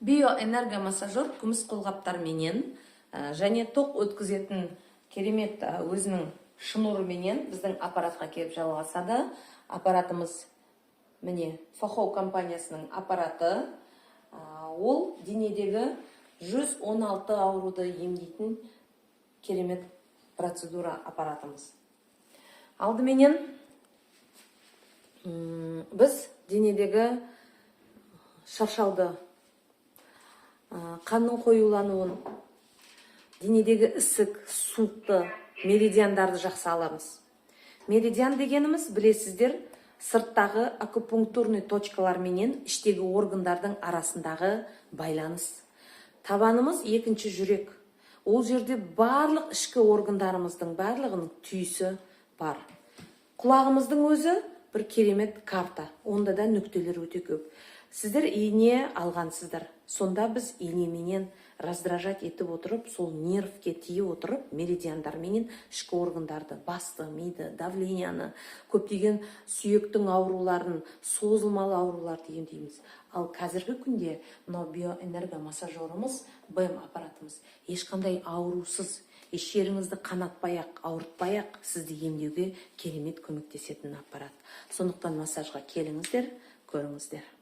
Биоэнергомассажер күміс қолғаптар менен және тоқ өткізетін керемет өзінің шнуры менен біздің аппаратқа келіп жалғасады. Аппаратымыз міне Фахоу компаниясының аппараты. Ол денедегі 116 ауруды емдейтін керемет процедура аппаратымыз. Алдыменен біз денедегі шаршауды, қанның қоюлануын, денедегі ісік, суықты, меридиандарды жақсы аламыз. Меридиан дегеніміз, білесіздер, сырттағы акупунктурный точкалар менен іштегі органдардың арасындағы байланыс. Табанымыз екінші жүрек. Ол жерде барлық ішкі органдарымыздың барлығының түйісі бар. Құлағымыздың өзі бір керемет карта. Онда да нүктелер өте көп. Сіздер ине алғансыздар. Сонда біз инеменен раздражать етіп отырып, сол нервке тие отырып, меридиандарменен ішкі органдарды, басты, миды, давленияны, көптеген сүйектің ауруларын, созылмалы ауруларды емдейміз. Ал қазіргі күнде мынау биоэнергомассажеріміз, БМ аппаратымыз ешқандай аурусыз, еш жеріңізді қанатпай-ақ, ауыртпай-ақ сізді емдеуге керемет көмектесетін аппарат. Сондықтан массажға келіңіздер, көріңіздер.